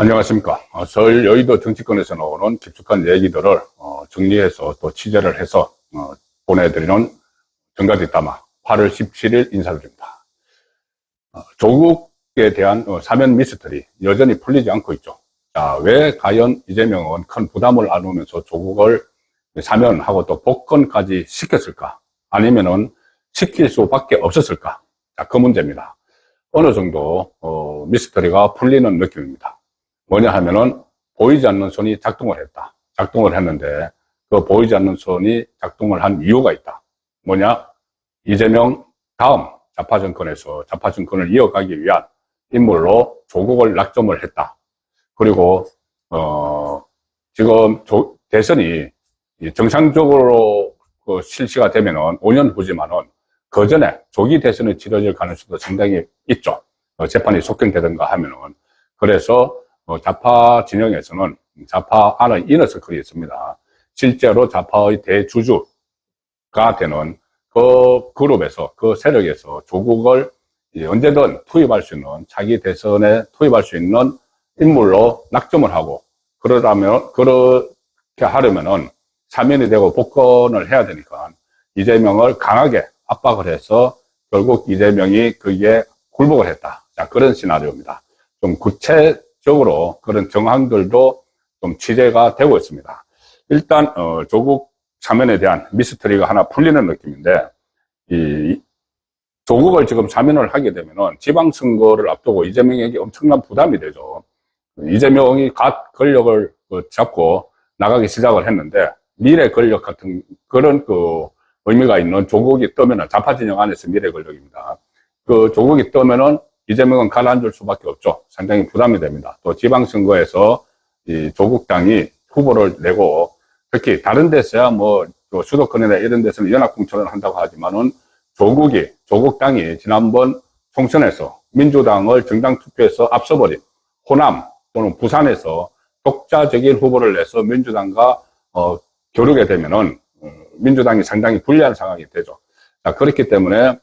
안녕하십니까. 서울 여의도 정치권에서 나오는 깊숙한 얘기들을 정리해서 또 취재를 해서 보내드리는 정가뒷담화 8월 17일 인사드립니다. 조국에 대한 사면 미스터리 여전히 풀리지 않고 있죠. 자, 왜 과연 이재명은 큰 부담을 안으면서 조국을 사면하고 또 복권까지 시켰을까? 아니면은 시킬 수밖에 없었을까? 자, 그 문제입니다. 어느 정도 미스터리가 풀리는 느낌입니다. 뭐냐 하면은 보이지 않는 손이 작동을 했다. 작동을 했는데 그 보이지 않는 손이 작동을 한 이유가 있다. 뭐냐? 이재명 다음 좌파 정권에서 좌파 정권을 이어가기 위한 인물로 조국을 낙점을 했다. 그리고 지금 대선이 정상적으로 실시가 되면은 5년 후지만은 그 전에 조기 대선이 치러질 가능성도 상당히 있죠. 재판이 속행되든가 하면은. 그래서 좌파 진영에서는 좌파 안에 이너서클이 있습니다. 실제로 좌파의 대주주가 되는 그 그룹에서, 그 세력에서 조국을 언제든 투입할 수 있는, 차기 대선에 투입할 수 있는 인물로 낙점을 하고, 그렇게 하려면은 사면이 되고 복권을 해야 되니까 이재명을 강하게 압박을 해서 결국 이재명이 거기에 굴복을 했다. 자, 그런 시나리오입니다. 좀 구체적으로 그런 정황들도 좀 취재가 되고 있습니다. 일단 조국 사면에 대한 미스터리가 하나 풀리는 느낌인데, 조국을 지금 사면을 하게 되면은 지방선거를 앞두고 이재명에게 엄청난 부담이 되죠. 이재명이 갓 권력을 잡고 나가기 시작을 했는데, 미래 권력 같은 그런 의미가 있는 조국이 뜨면은, 좌파 진영 안에서 미래 권력입니다. 그 조국이 뜨면은 이재명은 가라앉을 수밖에 없죠. 상당히 부담이 됩니다. 또 지방선거에서 이 조국당이 후보를 내고, 특히 다른 데서야 수도권이나 이런 데서는 연합공천을 한다고 하지만은 조국당이 지난번 총선에서 민주당을 정당 투표에서 앞서버린 호남 또는 부산에서 독자적인 후보를 내서 민주당과 겨루게 되면은 민주당이 상당히 불리한 상황이 되죠. 자, 그렇기 때문에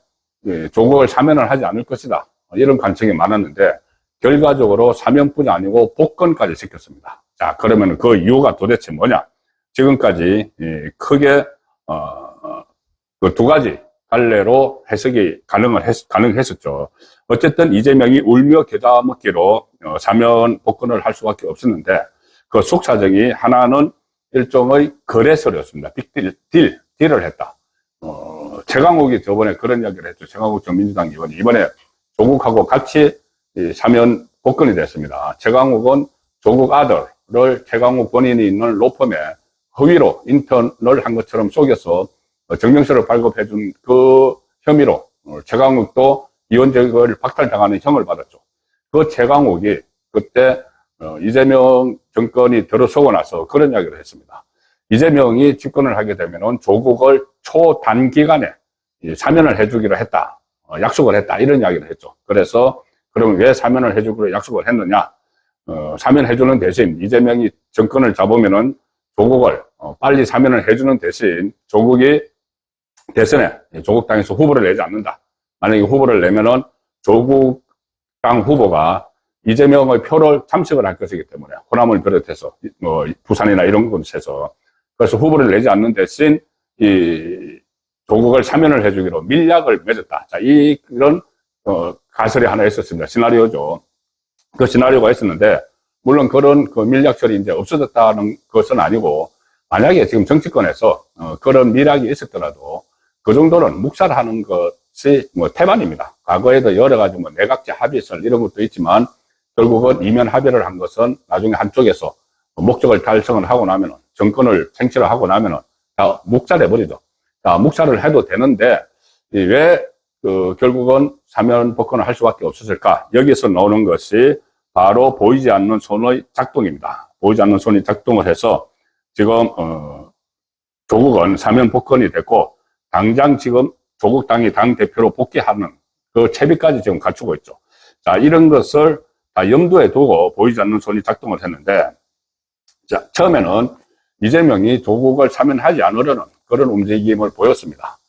조국을 사면을 하지 않을 것이다. 이런 관측이 많았는데 결과적으로 사면뿐이 아니고 복권까지 시켰습니다. 자, 그러면 그 이유가 도대체 뭐냐? 지금까지 크게 그 두 가지 갈래로 해석이 가능했었죠. 어쨌든 이재명이 울며 겨자 먹기로 사면 복권을 할 수밖에 없었는데, 그 속사정이 하나는 일종의 거래설이었습니다. 딜을 했다. 최강욱이 저번에 그런 이야기를 했죠. 최강욱 전 민주당 의원이 이번에 조국하고 같이 사면 복권이 됐습니다. 최강욱은 조국 아들을 최강욱 본인이 있는 로펌에 허위로 인턴을 한 것처럼 속여서 증명서를 발급해준 그 혐의로 최강욱도 이원적을 박탈당하는 형을 받았죠. 그 최강욱이 그때 이재명 정권이 들어서고 나서 그런 이야기를 했습니다. 이재명이 집권을 하게 되면은 조국을 초단기간에 사면을 해주기로 했다. 약속을 했다. 이런 이야기를 했죠. 그래서 그러면 왜 사면을 해주기로 약속을 했느냐? 사면해주는 대신 이재명이 정권을 잡으면은 조국을 빨리 사면을 해주는 대신 조국이 대선에 조국당에서 후보를 내지 않는다. 만약에 후보를 내면은 조국당 후보가 이재명의 표를 잠식을 할 것이기 때문에, 호남을 비롯해서 부산이나 이런 곳에서, 그래서 후보를 내지 않는 대신 조국을 사면을 해주기로 밀약을 맺었다. 자, 이런 가설이 하나 있었습니다. 시나리오죠. 그 시나리오가 있었는데, 물론 그런 밀약설이 이제 없어졌다는 것은 아니고, 만약에 지금 정치권에서 그런 밀약이 있었더라도 그 정도는 묵살하는 것이 태반입니다. 과거에도 여러 가지 내각제 합의설 이런 것도 있지만 결국은 이면 합의를 한 것은 나중에 한쪽에서 목적을 달성을 하고 나면은, 정권을 생취를 하고 나면은 다 묵살해버리죠. 자, 묵살을 해도 되는데 왜 결국은 사면 복권을 할 수밖에 없었을까? 여기서 나오는 것이 바로 보이지 않는 손의 작동입니다. 보이지 않는 손이 작동을 해서 지금 조국은 사면 복권이 됐고, 당장 지금 조국당이 당대표로 복귀하는 그 채비까지 지금 갖추고 있죠. 자, 이런 것을 다 염두에 두고 보이지 않는 손이 작동을 했는데, 자, 처음에는 이재명이 조국을 사면하지 않으려는 그런 움직임을 보였습니다.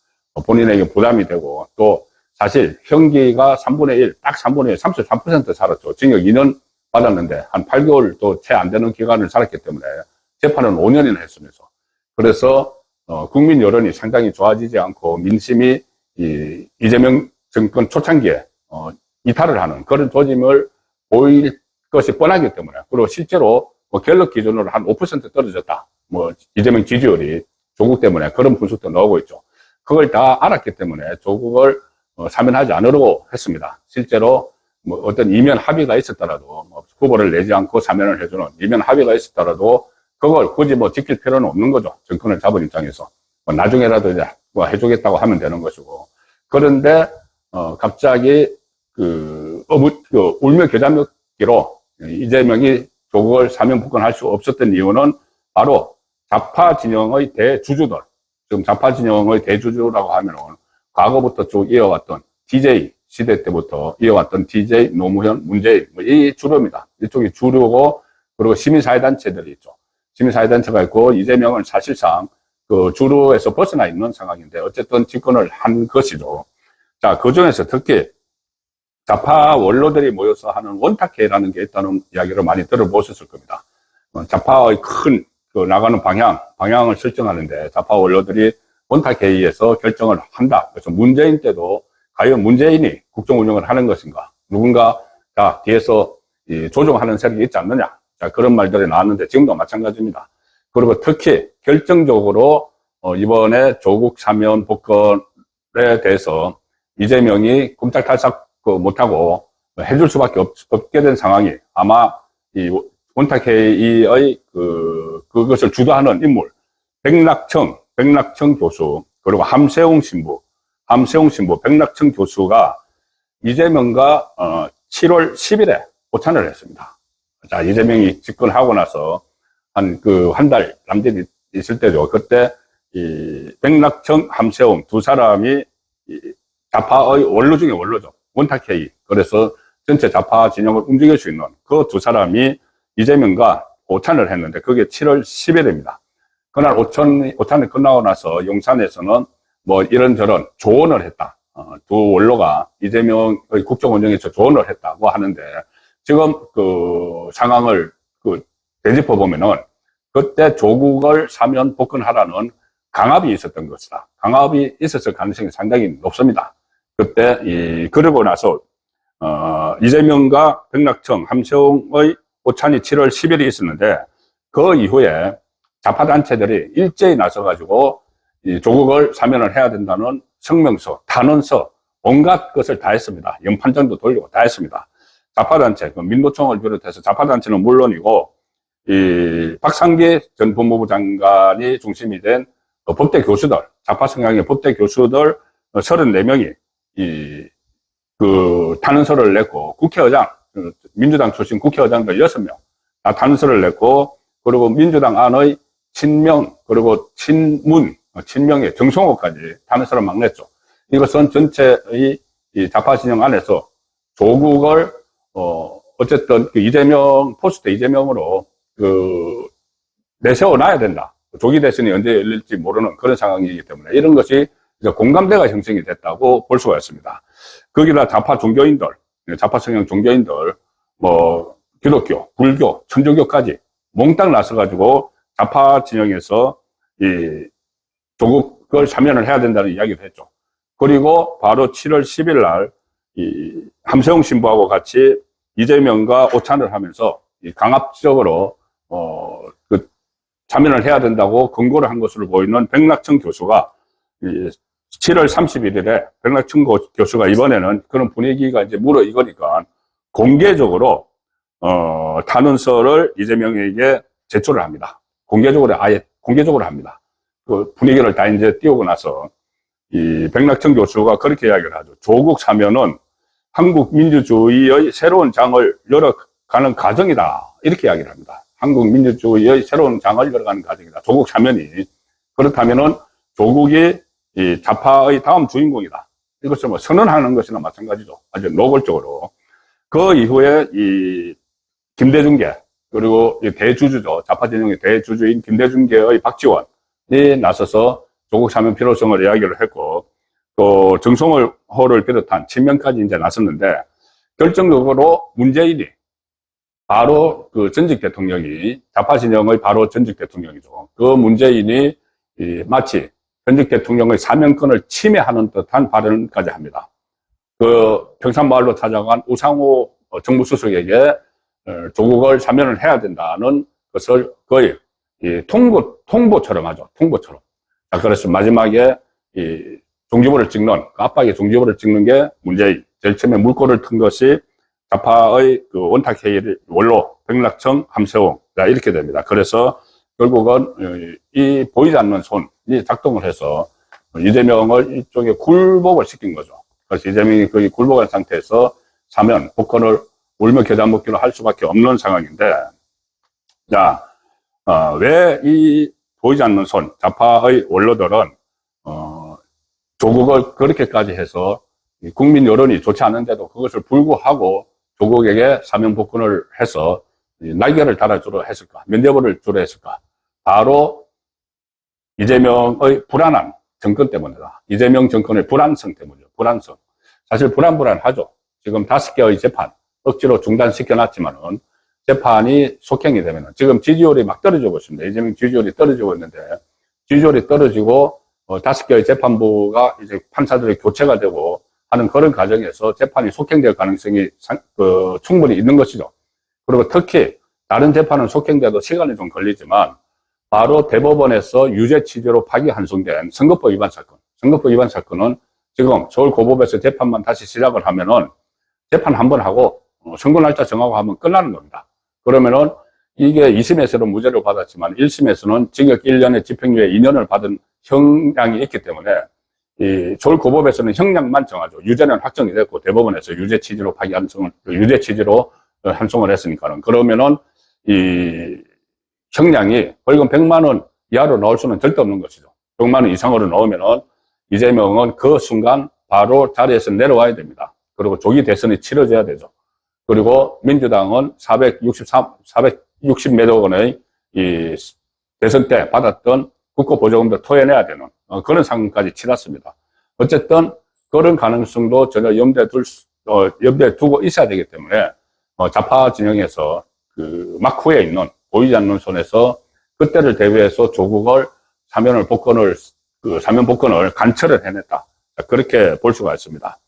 본인에게 부담이 되고, 또 사실 형기가 3분의 1, 딱 3분의 1, 33% 살았죠. 징역 2년 받았는데 한 8개월도 채 안 되는 기간을 살았기 때문에 재판은 5년이나 했으면서, 그래서 국민 여론이 상당히 좋아지지 않고 민심이 이재명 정권 초창기에 이탈을 하는 그런 조짐을 보일 것이 뻔하기 때문에, 그리고 실제로 뭐 갤럽 기준으로 한 5% 떨어졌다, 뭐 이재명 지지율이 조국 때문에, 그런 분석도 나오고 있죠. 그걸 다 알았기 때문에 조국을 사면하지 않으려고 했습니다. 실제로 뭐 어떤 이면 합의가 있었더라도, 뭐 후보를 내지 않고 사면을 해주는 이면 합의가 있었더라도 그걸 굳이 뭐 지킬 필요는 없는 거죠. 정권을 잡은 입장에서. 뭐 나중에라도 이제 뭐 해주겠다고 하면 되는 것이고. 그런데 갑자기 울며 겨자 먹기로 이재명이 조국을 사면 복권할 수 없었던 이유는 바로 좌파 진영의 대주주들, 지금 좌파 진영의 대주주라고 하면은 과거부터 쭉 이어왔던 DJ 시대 때부터 이어왔던 DJ, 노무현, 문재인, 뭐 이 주류입니다. 이쪽이 주류고, 그리고 시민사회단체들이 있죠. 시민사회단체가 있고, 이재명은 사실상 그 주류에서 벗어나 있는 상황인데, 어쨌든 집권을 한 것이죠. 자, 그 중에서 특히 좌파 원로들이 모여서 하는 원탁회라는 게 있다는 이야기를 많이 들어보셨을 겁니다. 좌파의 큰 나가는 방향을 설정하는데, 좌파 원로들이 원탁회의에서 결정을 한다. 그래서 문재인 때도 과연 문재인이 국정 운영을 하는 것인가? 누군가 뒤에서 조종하는 세력이 있지 않느냐? 자, 그런 말들이 나왔는데 지금도 마찬가지입니다. 그리고 특히 결정적으로 이번에 조국 사면 복권에 대해서 이재명이 꼼짝달싹 못하고 해줄 수밖에 없게 된 상황이, 아마 이 원탁회의의 그것을 주도하는 인물, 백낙청 교수, 그리고 함세웅 신부, 백낙청 교수가 이재명과 7월 10일에 오찬을 했습니다. 자, 이재명이 집권하고 나서 한 달 남짓 있을 때죠. 그때 이 백낙청, 함세웅 두 사람이 좌파의 원로 중에 원로죠. 원탁회의. 그래서 전체 좌파 진영을 움직일 수 있는 그 두 사람이 이재명과 오찬을 했는데, 그게 7월 10일입니다. 그날 오찬이 끝나고 나서 용산에서는 뭐 이런저런 조언을 했다. 두 원로가 이재명의 국정 운영에서 조언을 했다고 하는데, 지금 그 상황을 되짚어 보면은 그때 조국을 사면 복권하라는 강압이 있었던 것이다. 강압이 있었을 가능성이 상당히 높습니다. 그때 그러고 나서 이재명과 백낙청, 함세웅의 오찬이 7월 10일에 있었는데, 그 이후에 좌파 단체들이 일제히 나서가지고 조국을 사면을 해야 된다는 성명서, 탄원서, 온갖 것을 다 했습니다. 연판장도 돌리고 다 했습니다. 좌파 단체, 민노총을 비롯해서 좌파 단체는 물론이고, 이 박상기 전 법무부 장관이 중심이 된 법대 교수들, 좌파 성향의 법대 교수들 34명이 탄원서를 냈고, 국회의장, 민주당 출신 국회의장들 6명 다 탄원서를 냈고, 그리고 민주당 안의 친명, 그리고 친명의 정성호까지 탄원서를 막 냈죠. 이것은 전체의 좌파 진영 안에서 조국을 어쨌든 이재명, 포스트 이재명으로 내세워놔야 된다. 조기 대선이 언제 열릴지 모르는 그런 상황이기 때문에 이런 것이 이제 공감대가 형성이 됐다고 볼 수가 있습니다. 거기다 좌파 종교인들, 좌파 성향 종교인들, 뭐 기독교, 불교, 천주교까지 몽땅 나서가지고 좌파 진영에서 조국을 사면을 해야 된다는 이야기를 했죠. 그리고 바로 7월 10일 날 함세웅 신부하고 같이 이재명과 오찬을 하면서 강압적으로 사면을 해야 된다고 권고를 한 것으로 보이는 백낙청 교수가 7월 31일에 백낙청 교수가 이번에는 그런 분위기가 이제 무르익으니까 공개적으로 탄원서를 이재명에게 제출을 합니다. 아예 공개적으로 합니다. 그 분위기를 다 이제 띄우고 나서 이 백낙청 교수가 그렇게 이야기를 하죠. 조국 사면은 한국 민주주의의 새로운 장을 열어가는 과정이다. 이렇게 이야기를 합니다. 한국 민주주의의 새로운 장을 열어가는 과정이다. 조국 사면이. 그렇다면은 조국이 이 좌파의 다음 주인공이다. 이것을 뭐 선언하는 것이나 마찬가지죠. 아주 노골적으로. 그 이후에 이 김대중계, 그리고 이 대주주죠. 좌파 진영의 대주주인 김대중계의 박지원이 나서서 조국 사면 필요성을 이야기를 했고, 또 정성호를 비롯한 친명까지 이제 나섰는데, 결정적으로 문재인이 바로 그 전직 대통령이, 좌파 진영의 바로 전직 대통령이죠. 그 문재인이 마치 전직 대통령의 사면권을 침해하는 듯한 발언까지 합니다. 그 평산마을로 찾아간 우상호 정무수석에게 조국을 사면을 해야 된다는 것을 거의 통보처럼 하죠. 통보처럼. 자, 그래서 마지막에 종지부를 찍는, 압박의 종지부를 찍는 게 문제인. 제일 처음에 물꼬를 튼 것이 좌파의 그 원탁회의를 원로, 백락청, 함세웅. 자, 이렇게 됩니다. 그래서 결국은 이 보이지 않는 손이 작동을 해서 이재명을 이쪽에 굴복을 시킨 거죠. 그래서 이재명이 거의 굴복한 상태에서 사면, 복권을 울며 겨자 먹기로 할 수밖에 없는 상황인데, 자, 왜 이 보이지 않는 손, 좌파의 원로들은, 조국을 그렇게까지 해서 국민 여론이 좋지 않은데도 그것을 불구하고 조국에게 사면 복권을 해서 날개를 달아주려 했을까? 면죄부를 주려 했을까? 바로 이재명의 불안한 정권 때문이다. 이재명 정권의 불안성 때문이죠. 불안성. 사실 불안하죠. 지금 5개의 재판 억지로 중단시켜놨지만은 재판이 속행이 되면은 지금 지지율이 막 떨어지고 있습니다. 이재명 지지율이 떨어지고 있는데 지지율이 떨어지고 5개의 재판부가 이제 판사들이 교체가 되고 하는 그런 과정에서 재판이 속행될 가능성이 충분히 있는 것이죠. 그리고 특히 다른 재판은 속행돼도 시간이 좀 걸리지만 바로 대법원에서 유죄 취지로 파기환송된 선거법 위반 사건. 선거법 위반 사건은 지금 서울고법에서 재판만 다시 시작을 하면은 재판 한 번 하고 선고 날짜 정하고 하면 끝나는 겁니다. 그러면은 이게 2심에서는 무죄를 받았지만 1심에서는 징역 1년에 집행유예 2년을 받은 형량이 있기 때문에 이 서울고법에서는 형량만 정하죠. 유죄는 확정이 됐고 대법원에서 유죄 취지로 유죄 취지로 환송을 했으니까는. 그러면은 이 형량이 벌금 100만 원 이하로 나올 수는 절대 없는 것이죠. 100만 원 이상으로 나오면은 이재명은 그 순간 바로 자리에서 내려와야 됩니다. 그리고 조기 대선이 치러져야 되죠. 그리고 민주당은 460몇 원의 이 대선 때 받았던 국고보조금도 토해내야 되는 그런 상황까지 치렀습니다. 어쨌든 그런 가능성도 전혀 염두에 두고 있어야 되기 때문에 좌파 진영에서 그 막후에 있는 보이지 않는 손에서 그때를 대비해서 조국을 사면 복권을 간철을 해냈다. 그렇게 볼 수가 있습니다.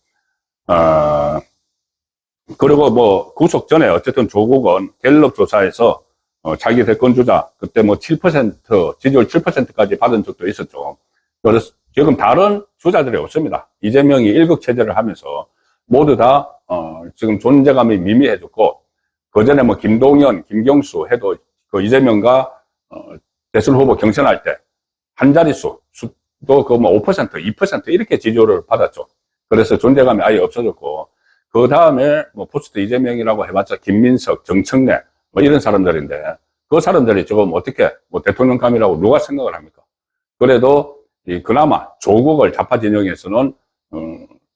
그리고 뭐 구속 전에 어쨌든 조국은 갤럽 조사에서 자기 대권 주자 그때 뭐 7% 지지율 7%까지 받은 적도 있었죠. 그래서 지금 다른 주자들이 없습니다. 이재명이 일극 체제를 하면서 모두 다 지금 존재감이 미미해졌고 그전에 뭐 김동연, 김경수 해도 그 이재명과 대선 후보 경선할 때 한 자릿수 또 그 뭐 5%, 2% 이렇게 지지율을 받았죠. 그래서 존재감이 아예 없어졌고 그 다음에 뭐 포스트 이재명이라고 해봤자 김민석, 정청래 뭐 이런 사람들인데 그 사람들이 지금 어떻게 뭐 대통령감이라고 누가 생각을 합니까? 그래도 그나마 조국을 좌파 진영에서는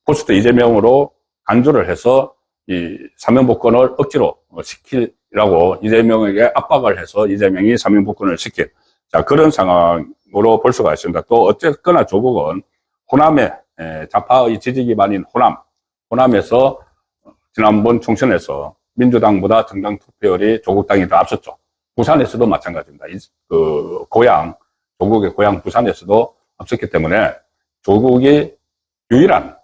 포스트 이재명으로 간주를 해서 이 사면복권을 억지로 시키라고 이재명에게 압박을 해서 이재명이 사면복권을 시킨 자 그런 상황으로 볼 수가 있습니다. 또 어쨌거나 조국은 호남의 좌파의 지지 기반인 호남에서 지난번 총선에서 민주당보다 정당 투표율이 조국당이 더 앞섰죠. 부산에서도 마찬가지입니다. 그 조국의 고향 부산에서도 앞섰기 때문에 조국이 유일한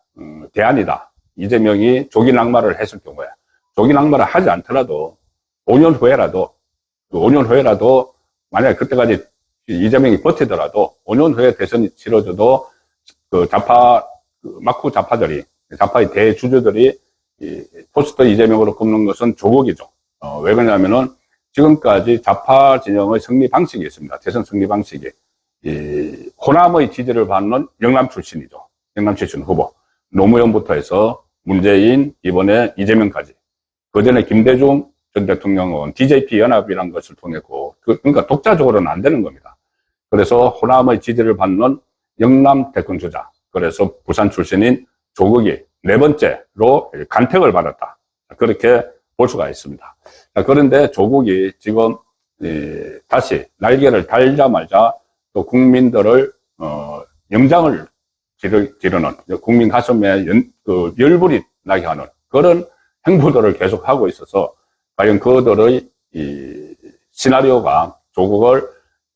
대안이다. 이재명이 조기 낙마를 했을 경우에 조기 낙마를 하지 않더라도 5년 후에라도 만약에 그때까지 이재명이 버티더라도 5년 후에 대선이 치러져도 그 막후 좌파의 대주주들이 포스트 이재명으로 꼽는 것은 조국이죠. 왜 그러냐면은 지금까지 좌파 진영의 승리 방식이 있습니다. 대선 승리 방식이. 호남의 지지를 받는 영남 출신이죠. 영남 출신 후보. 노무현부터 해서 문재인, 이번에 이재명까지. 그 전에 김대중 전 대통령은 DJP 연합이라는 것을 통했고, 그러니까 독자적으로는 안 되는 겁니다. 그래서 호남의 지지를 받는 영남 대권주자. 그래서 부산 출신인 조국이 4번째로 간택을 받았다. 그렇게 볼 수가 있습니다. 그런데 조국이 지금 다시 날개를 달자마자 또 국민들을 영장을 지르는 국민 가슴에 열불이 나게 하는 그런 행보들을 계속하고 있어서 과연 그들의 이 시나리오가 조국을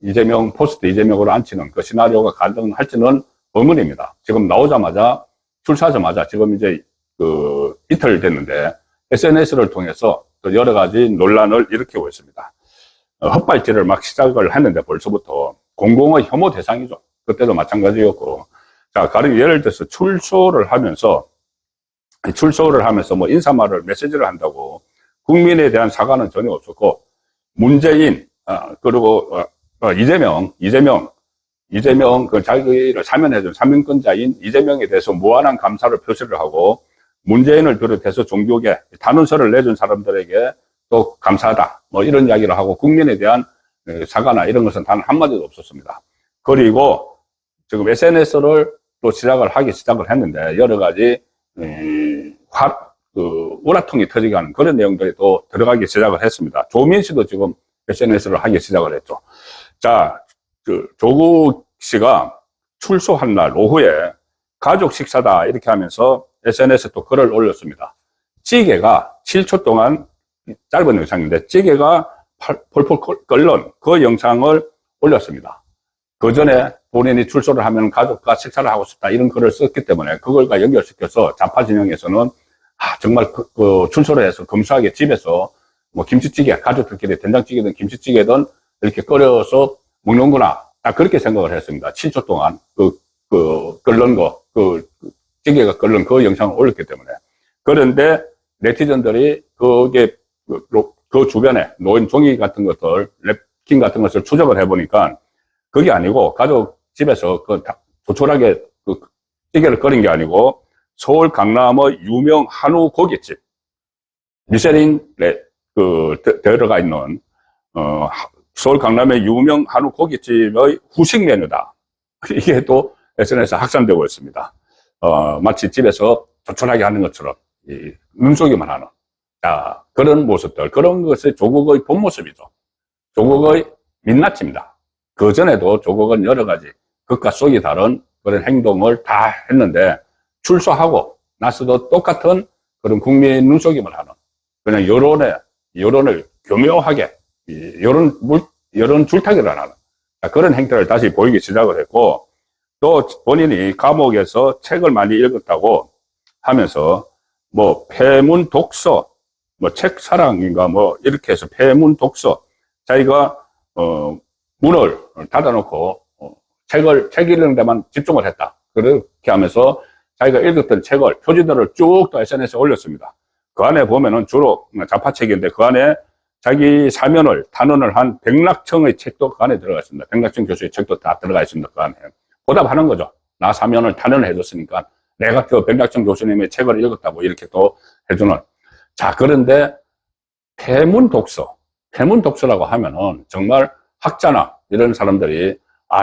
이재명, 포스트 이재명으로 앉히는 그 시나리오가 가능할지는 의문입니다. 지금 나오자마자, 출사하자마자 지금 이제 이틀 됐는데 SNS를 통해서 또 여러 가지 논란을 일으키고 있습니다. 헛발질을 막 시작을 했는데 벌써부터 공공의 혐오 대상이죠. 그때도 마찬가지였고. 자, 가령 예를 들어서 출소를 하면서 뭐 인사말을 메시지를 한다고 국민에 대한 사과는 전혀 없었고, 문재인, 그리고 이재명 그 자기를 사면해준 사면권자인 이재명에 대해서 무한한 감사를 표시를 하고, 문재인을 비롯해서 종교계 단원서를 내준 사람들에게 또 감사하다 뭐 이런 이야기를 하고, 국민에 대한 사과나 이런 것은 단 한마디도 없었습니다. 그리고 지금 SNS를 또 시작을 했는데 여러 가지 우라통이 터지게 하는 그런 내용들이 또 들어가기 시작을 했습니다. 조민 씨도 지금 SNS를 하기 시작을 했죠. 자, 조국 씨가 출소한 날 오후에 가족 식사다 이렇게 하면서 SNS에 또 글을 올렸습니다. 찌개가 7초 동안, 짧은 영상인데 찌개가 폴폴 끓는 그 영상을 올렸습니다. 그 전에 본인이 출소를 하면 가족과 식사를 하고 싶다 이런 글을 썼기 때문에 그걸과 연결시켜서 좌파 진영에서는 정말 출소를 해서 검소하게 집에서 뭐 김치찌개, 가족들끼리 된장찌개든 김치찌개든 이렇게 끓여서 먹는구나, 딱 그렇게 생각을 했습니다. 7초 동안 끓는 찌개가 끓는 그 영상을 올렸기 때문에. 그런데 네티즌들이 그 주변에 놓인 종이 같은 것들, 랩킨 같은 것을 추적을 해보니까 그게 아니고 가족 집에서 조촐하게 찌개를 끓인 게 아니고 서울 강남의 유명 한우 고깃집, 미쉐린에 들어가 있는 서울 강남의 유명 한우 고깃집의 후식 메뉴다. 이게 또 SNS에 확산되고 있습니다. 마치 집에서 조촐하게 하는 것처럼 눈속이만 하는 그런 모습들, 그런 것이 조국의 본 모습이죠. 조국의 민낯입니다. 그 전에도 조국은 여러 가지 극과 속이 다른 그런 행동을 다 했는데 출소하고 나서도 똑같은 그런 국민 눈속임을 하는, 그냥 여론을 교묘하게 여론 줄타기를 하는 그런 행태를 다시 보이기 시작을 했고, 또 본인이 감옥에서 책을 많이 읽었다고 하면서 뭐 폐문 독서, 뭐 책 사랑인가 뭐 이렇게 해서 폐문 독서, 자기가 문을 닫아놓고 책 읽는 데만 집중을 했다, 그렇게 하면서 자기가 읽었던 책을, 표지들을 쭉 또 SNS에 올렸습니다. 그 안에 보면은 주로 좌파책인데 그 안에 자기 사면을 단언을 한 백낙청의 책도 그 안에 들어가 있습니다. 백낙청 교수의 책도 다 들어가 있습니다. 그 안에 보답하는 거죠. 나 사면을 단언을 해줬으니까 내가 그 백낙청 교수님의 책을 읽었다고 이렇게 또 해주는. 자, 그런데 폐문 독서라고 하면은 정말 학자나 이런 사람들이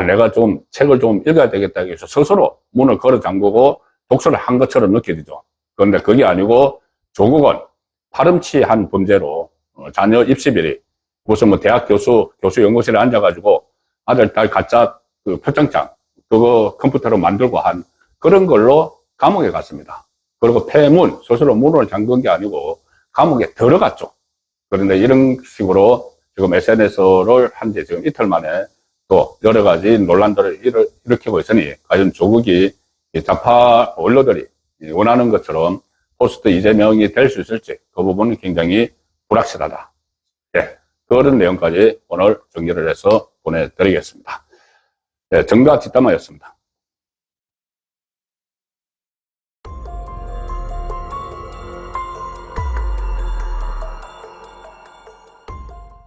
내가 좀 책을 좀 읽어야 되겠다 해서 스스로 문을 걸어 잠그고 독서를 한 것처럼 느껴지죠. 그런데 그게 아니고 조국은 파렴치한 범죄로 자녀 입시비리, 무슨 뭐 대학 교수 연구실에 앉아가지고 아들, 딸 가짜 표창장 그거 컴퓨터로 만들고 한 그런 걸로 감옥에 갔습니다. 그리고 폐문, 스스로 문을 잠근 게 아니고 감옥에 들어갔죠. 그런데 이런 식으로 지금 SNS를 한 지 지금 이틀 만에 또 여러 가지 논란들을 일으키고 있으니 과연 조국이 좌파 언론들이 원하는 것처럼 포스트 이재명이 될 수 있을지 그 부분은 굉장히 불확실하다. 네, 그런 내용까지 오늘 정리를 해서 보내드리겠습니다. 네, 정가 뒷담화였습니다.